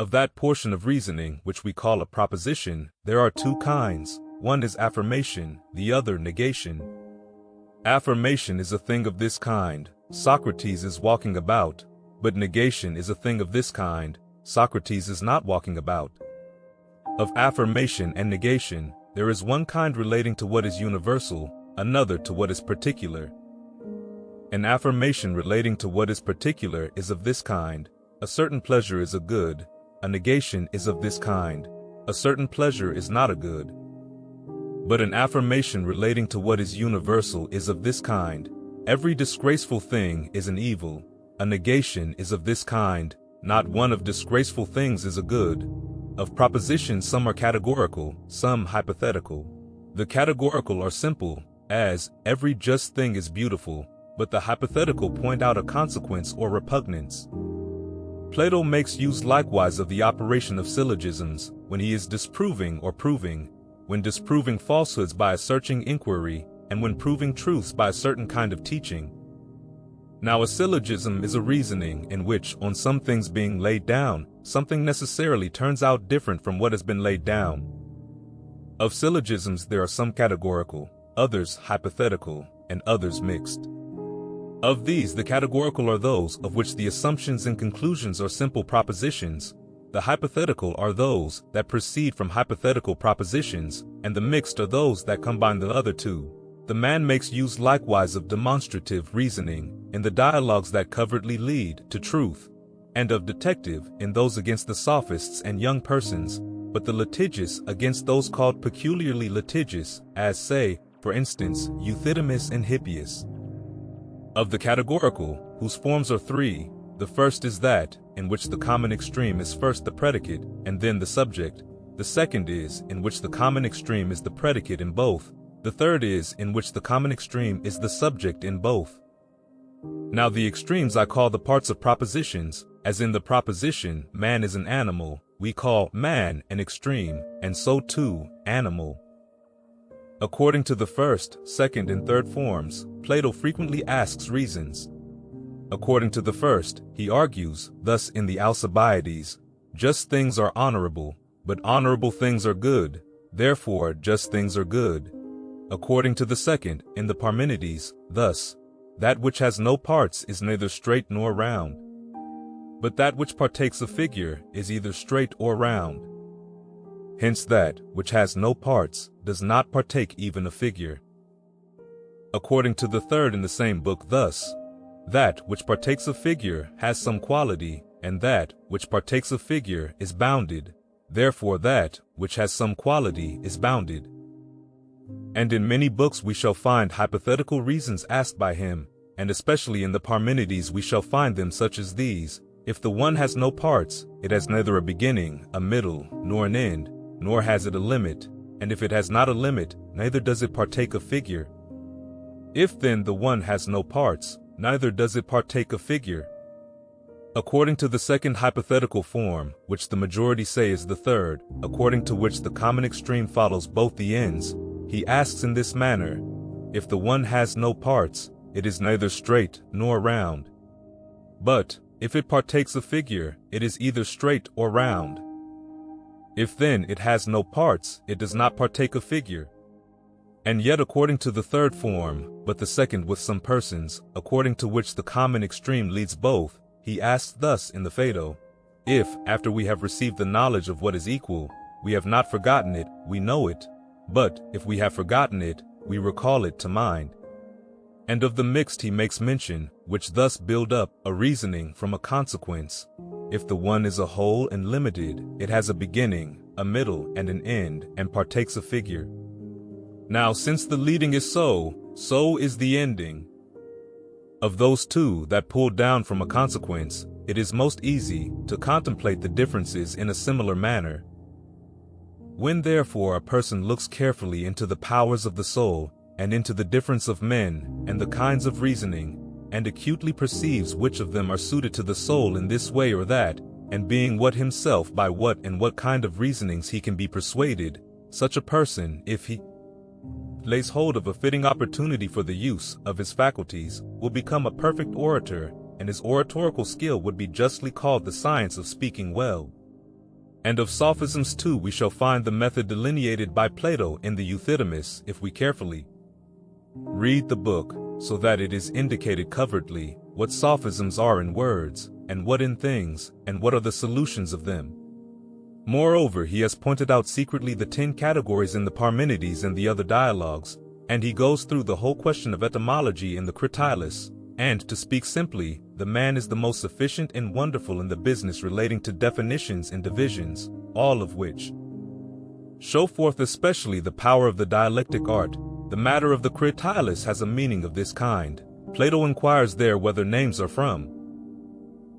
Of that portion of reasoning which we call a proposition, there are two kinds. One is affirmation, the other negation. Affirmation is a thing of this kind: Socrates is walking about. But negation is a thing of this kind: Socrates is not walking about. Of affirmation and negation, there is one kind relating to what is universal, another to what is particular. An affirmation relating to what is particular is of this kind: a certain pleasure is a good. A negation is of this kind: a certain pleasure is not a good. But an affirmation relating to what is universal is of this kind: every disgraceful thing is an evil. A negation is of this kind: not one of disgraceful things is a good. Of propositions, some are categorical, some hypothetical. The categorical are simple, as, every just thing is beautiful, but the hypothetical point out a consequence or repugnance. Plato makes use likewise of the operation of syllogisms, when he is disproving or proving, when disproving falsehoods by a searching inquiry, and when proving truths by a certain kind of teaching. Now a syllogism is a reasoning in which, on some things being laid down, something necessarily turns out different from what has been laid down. Of syllogisms there are some categorical, others hypothetical, and others mixed. Of these, the categorical are those of which the assumptions and conclusions are simple propositions. The hypothetical are those that proceed from hypothetical propositions, and the mixed are those that combine the other two. The man makes use likewise of demonstrative reasoning in the dialogues that covertly lead to truth, and of detective in those against the sophists and young persons, but the litigious against those called peculiarly litigious, as say, for instance, Euthydemus and Hippias. Of the categorical, whose forms are three, the first is that, in which the common extreme is first the predicate, and then the subject. The second is, in which the common extreme is the predicate in both. The third is, in which the common extreme is the subject in both. Now the extremes I call the parts of propositions, as in the proposition, man is an animal, we call man an extreme, and so too, animal. According to the first, second, and third forms, Plato frequently asks reasons. According to the first, he argues, thus in the Alcibiades, just things are honorable, but honorable things are good, therefore just things are good. According to the second, in the Parmenides, thus, that which has no parts is neither straight nor round. But that which partakes of figure is either straight or round. Hence that which has no parts does not partake even of figure. According to the third in the same book, thus, that which partakes of figure has some quality, and that which partakes of figure is bounded, therefore that which has some quality is bounded. And in many books we shall find hypothetical reasons asked by him, and especially in the Parmenides we shall find them such as these: if the one has no parts, it has neither a beginning, a middle, nor an end, nor has it a limit, and if it has not a limit, neither does it partake of figure. If then the one has no parts, neither does it partake of figure. According to the second hypothetical form, which the majority say is the third, according to which the common extreme follows both the ends, he asks in this manner: if the one has no parts, it is neither straight nor round. But, if it partakes of figure, it is either straight or round. If then it has no parts, it does not partake of figure. And yet according to the third form, but the second with some persons, according to which the common extreme leads both, he asks thus in the Phaedo: if, after we have received the knowledge of what is equal, we have not forgotten it, we know it, but, if we have forgotten it, we recall it to mind. And of the mixed he makes mention, which thus build up a reasoning from a consequence. If the one is a whole and limited, it has a beginning, a middle, and an end, and partakes of figure. Now since the leading is so, so is the ending. Of those two that pull down from a consequence, it is most easy to contemplate the differences in a similar manner. When therefore a person looks carefully into the powers of the soul, and into the difference of men, and the kinds of reasoning, and acutely perceives which of them are suited to the soul in this way or that, and being what himself by what and what kind of reasonings he can be persuaded, such a person, if he lays hold of a fitting opportunity for the use of his faculties, will become a perfect orator, and his oratorical skill would be justly called the science of speaking well. And of sophisms too we shall find the method delineated by Plato in the Euthydemus if we carefully read the book, so that it is indicated covertly what sophisms are in words, and what in things, and what are the solutions of them. Moreover, he has pointed out secretly the 10 categories in the Parmenides and the other dialogues, and he goes through the whole question of etymology in the Critylus, and, to speak simply, the man is the most sufficient and wonderful in the business relating to definitions and divisions, all of which show forth especially the power of the dialectic art. The matter of the Critylus has a meaning of this kind. Plato inquires there whether names are from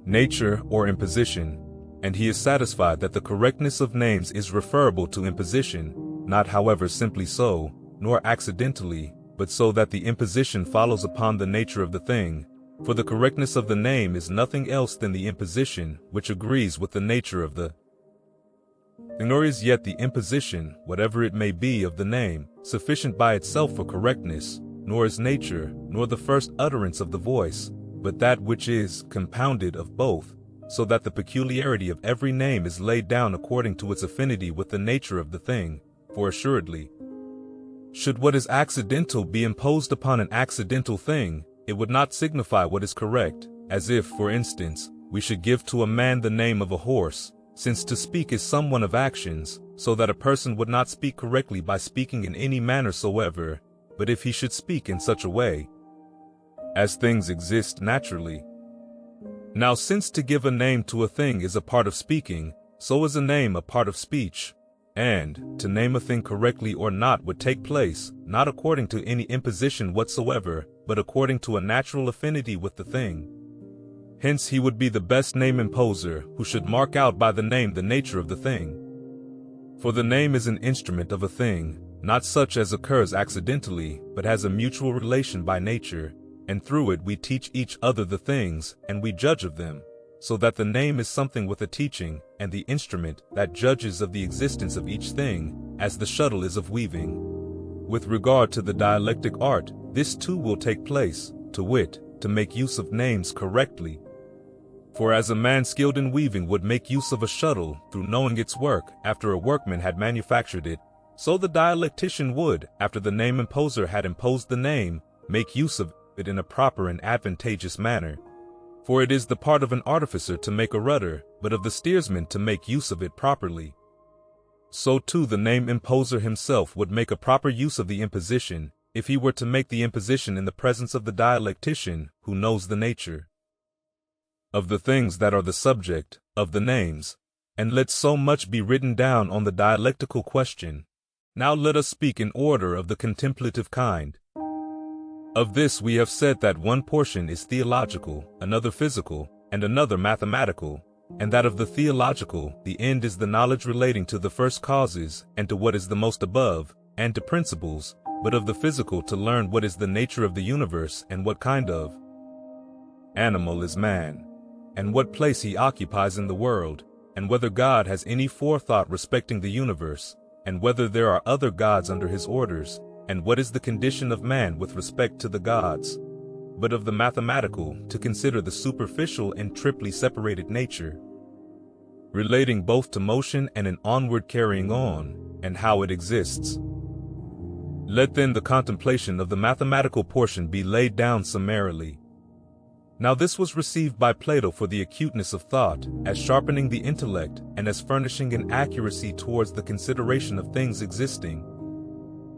nature or imposition, and he is satisfied that the correctness of names is referable to imposition, not however simply so, nor accidentally, but so that the imposition follows upon the nature of the thing, for the correctness of the name is nothing else than the imposition which agrees with the nature of the thing, nor is yet the imposition, whatever it may be of the name, sufficient by itself for correctness, nor is nature, nor the first utterance of the voice, but that which is compounded of both, so that the peculiarity of every name is laid down according to its affinity with the nature of the thing, for assuredly, should what is accidental be imposed upon an accidental thing, it would not signify what is correct, as if, for instance, we should give to a man the name of a horse, since to speak is some one of actions, so that a person would not speak correctly by speaking in any manner soever, but if he should speak in such a way as things exist naturally. Now since to give a name to a thing is a part of speaking, so is a name a part of speech, and to name a thing correctly or not would take place, not according to any imposition whatsoever, but according to a natural affinity with the thing. Hence he would be the best name imposer, who should mark out by the name the nature of the thing. For the name is an instrument of a thing, not such as occurs accidentally, but has a mutual relation by nature, and through it we teach each other the things, and we judge of them, so that the name is something with a teaching, and the instrument that judges of the existence of each thing, as the shuttle is of weaving. With regard to the dialectic art, this too will take place, to wit, to make use of names correctly. For as a man skilled in weaving would make use of a shuttle through knowing its work after a workman had manufactured it, so the dialectician would, after the name imposer had imposed the name, make use of it in a proper and advantageous manner. For it is the part of an artificer to make a rudder, but of the steersman to make use of it properly. So too the name imposer himself would make a proper use of the imposition, if he were to make the imposition in the presence of the dialectician, who knows the nature of the things that are the subject of the names. And let so much be written down on the dialectical question. Now let us speak in order of the contemplative kind. Of this we have said that one portion is theological, another physical, and another mathematical, and that of the theological, the end is the knowledge relating to the first causes, and to what is the most above, and to principles, but of the physical to learn what is the nature of the universe, and what kind of animal is man, and what place he occupies in the world, and whether God has any forethought respecting the universe, and whether there are other gods under his orders, and what is the condition of man with respect to the gods. But of the mathematical, to consider the superficial and triply separated nature, relating both to motion and an onward carrying on, and how it exists. Let then the contemplation of the mathematical portion be laid down summarily. Now this was received by Plato for the acuteness of thought, as sharpening the intellect, and as furnishing an accuracy towards the consideration of things existing.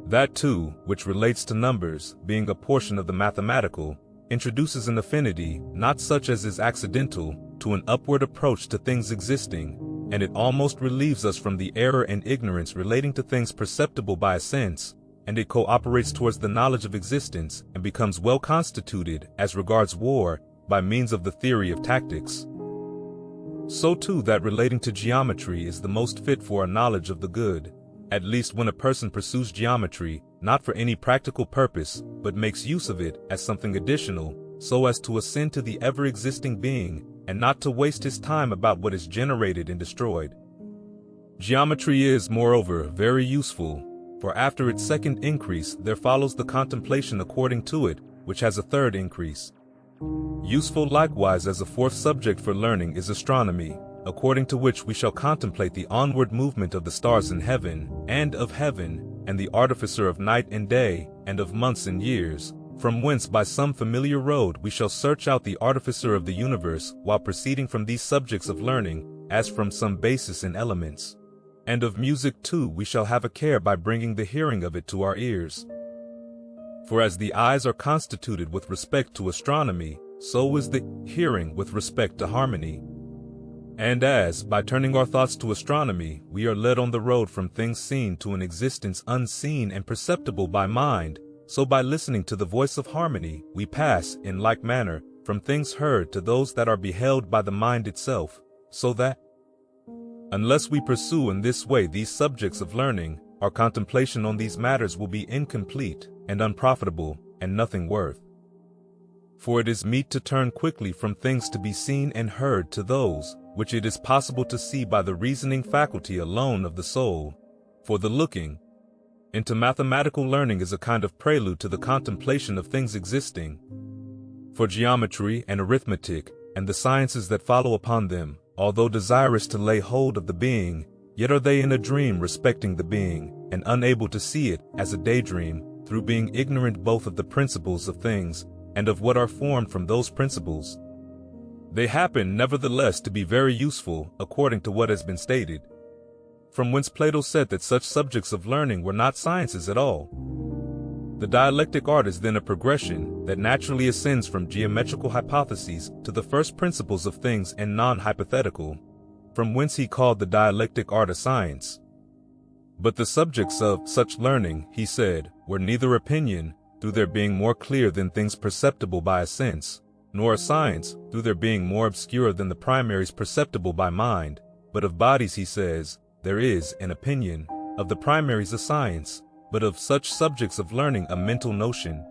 That too, which relates to numbers, being a portion of the mathematical, introduces an affinity, not such as is accidental, to an upward approach to things existing, and it almost relieves us from the error and ignorance relating to things perceptible by a sense, and it cooperates towards the knowledge of existence, and becomes well constituted, as regards war, by means of the theory of tactics. So too that relating to geometry is the most fit for a knowledge of the good, at least when a person pursues geometry, not for any practical purpose, but makes use of it as something additional, so as to ascend to the ever-existing being, and not to waste his time about what is generated and destroyed. Geometry is, moreover, very useful, for after its second increase there follows the contemplation according to it, which has a third increase. Useful likewise as a fourth subject for learning is astronomy, according to which we shall contemplate the onward movement of the stars in heaven, and the artificer of night and day, and of months and years, from whence by some familiar road we shall search out the artificer of the universe, while proceeding from these subjects of learning, as from some basis in elements. And of music too we shall have a care by bringing the hearing of it to our ears. For as the eyes are constituted with respect to astronomy, so is the hearing with respect to harmony. And as, by turning our thoughts to astronomy, we are led on the road from things seen to an existence unseen and perceptible by mind, so by listening to the voice of harmony, we pass, in like manner, from things heard to those that are beheld by the mind itself, so that, unless we pursue in this way these subjects of learning, our contemplation on these matters will be incomplete and unprofitable, and nothing worth. For it is meet to turn quickly from things to be seen and heard to those which it is possible to see by the reasoning faculty alone of the soul. For the looking into mathematical learning is a kind of prelude to the contemplation of things existing. For geometry and arithmetic, and the sciences that follow upon them, although desirous to lay hold of the being, yet are they in a dream respecting the being, and unable to see it as a daydream, through being ignorant both of the principles of things, and of what are formed from those principles. They happen, nevertheless, to be very useful, according to what has been stated. From whence Plato said that such subjects of learning were not sciences at all. The dialectic art is then a progression that naturally ascends from geometrical hypotheses to the first principles of things and non-hypothetical, from whence he called the dialectic art a science. But the subjects of such learning, he said, were neither opinion, through their being more clear than things perceptible by a sense, nor a science, through their being more obscure than the primaries perceptible by mind, but of bodies, he says, there is an opinion, of the primaries a science, but of such subjects of learning a mental notion.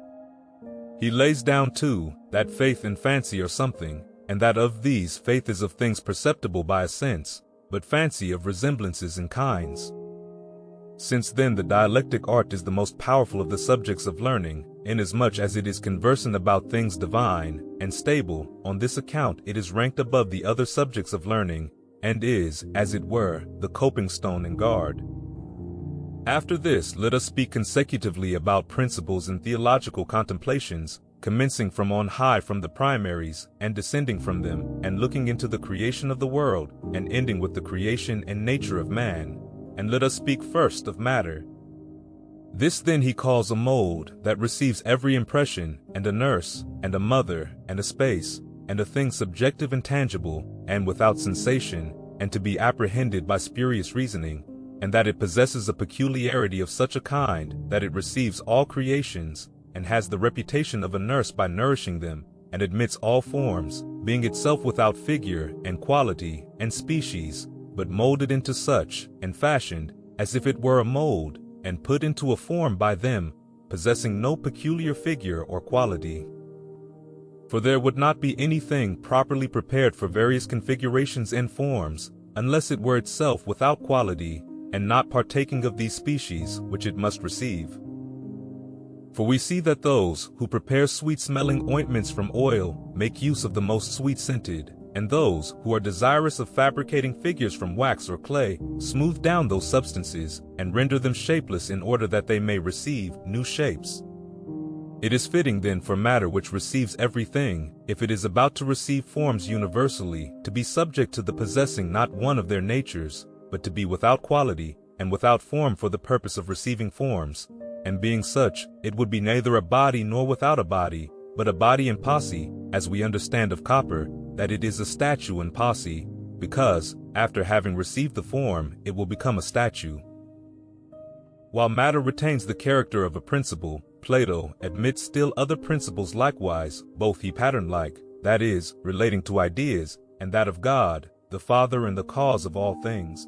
He lays down, too, that faith and fancy are something, and that of these faith is of things perceptible by a sense, but fancy of resemblances and kinds. Since then the dialectic art is the most powerful of the subjects of learning, inasmuch as it is conversant about things divine and stable, on this account it is ranked above the other subjects of learning, and is, as it were, the coping stone and guard. After this, let us speak consecutively about principles in theological contemplations, commencing from on high from the primaries, and descending from them, and looking into the creation of the world, and ending with the creation and nature of man. And let us speak first of matter. This then he calls a mold that receives every impression, and a nurse, and a mother, and a space, and a thing subjective and tangible, and without sensation, and to be apprehended by spurious reasoning, and that it possesses a peculiarity of such a kind that it receives all creations, and has the reputation of a nurse by nourishing them, and admits all forms, being itself without figure, and quality, and species, but molded into such, and fashioned, as if it were a mold, and put into a form by them, possessing no peculiar figure or quality. For there would not be anything properly prepared for various configurations and forms, unless it were itself without quality, and not partaking of these species which it must receive. For we see that those who prepare sweet-smelling ointments from oil make use of the most sweet-scented, and those who are desirous of fabricating figures from wax or clay smooth down those substances and render them shapeless in order that they may receive new shapes. It is fitting then for matter which receives everything, if it is about to receive forms universally, to be subject to the possessing not one of their natures, but to be without quality and without form for the purpose of receiving forms, and being such, it would be neither a body nor without a body, but a body in posse, as we understand of copper, that it is a statue in posse, because, after having received the form, it will become a statue. While matter retains the character of a principle, Plato admits still other principles likewise, both he pattern-like, that is, relating to ideas, and that of God, the Father and the cause of all things.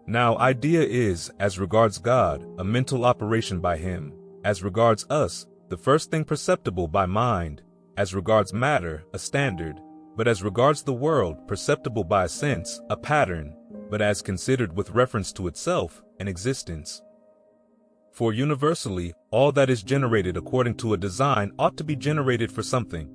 Now idea is, as regards God, a mental operation by him, as regards us, the first thing perceptible by mind, as regards matter, a standard, but as regards the world, perceptible by a sense, a pattern, but as considered with reference to itself, an existence. For universally, all that is generated according to a design ought to be generated for something.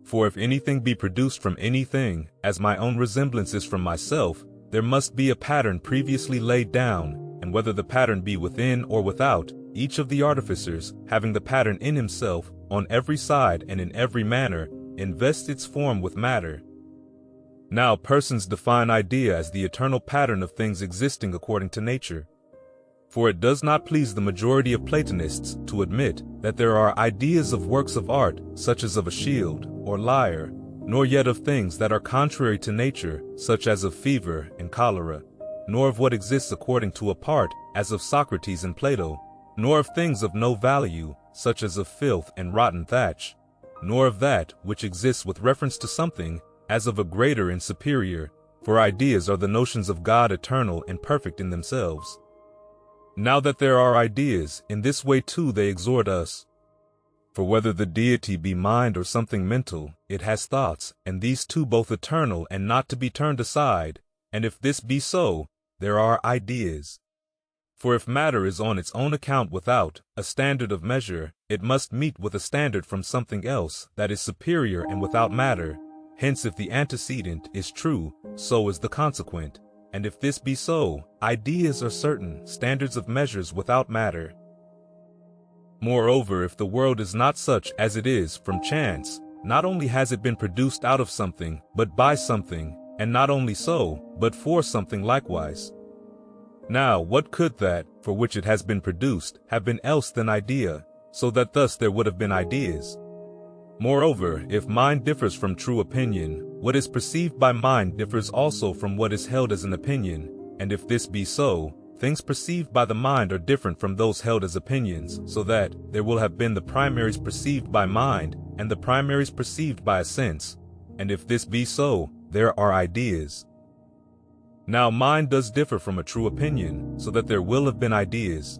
For if anything be produced from anything, as my own resemblance is from myself, there must be a pattern previously laid down, and whether the pattern be within or without, each of the artificers, having the pattern in himself, on every side and in every manner, invests its form with matter. Now persons define idea as the eternal pattern of things existing according to nature. For it does not please the majority of Platonists to admit that there are ideas of works of art, such as of a shield or lyre, nor yet of things that are contrary to nature, such as of fever and cholera, nor of what exists according to a part, as of Socrates and Plato, nor of things of no value, such as of filth and rotten thatch, nor of that which exists with reference to something, as of a greater and superior, for ideas are the notions of God eternal and perfect in themselves. Now that there are ideas, in this way too they exhort us. For whether the deity be mind or something mental, it has thoughts, and these too both eternal and not to be turned aside, and if this be so, there are ideas. For if matter is on its own account without a standard of measure, it must meet with a standard from something else that is superior and without matter. Hence if the antecedent is true, so is the consequent. And if this be so, ideas are certain standards of measures without matter. Moreover, if the world is not such as it is from chance, not only has it been produced out of something, but by something, and not only so, but for something likewise. Now, what could that, for which it has been produced, have been else than idea, so that thus there would have been ideas? Moreover, if mind differs from true opinion, what is perceived by mind differs also from what is held as an opinion, and if this be so, things perceived by the mind are different from those held as opinions, so that there will have been the primaries perceived by mind, and the primaries perceived by a sense, and if this be so, there are ideas. Now mind does differ from a true opinion, so that there will have been ideas.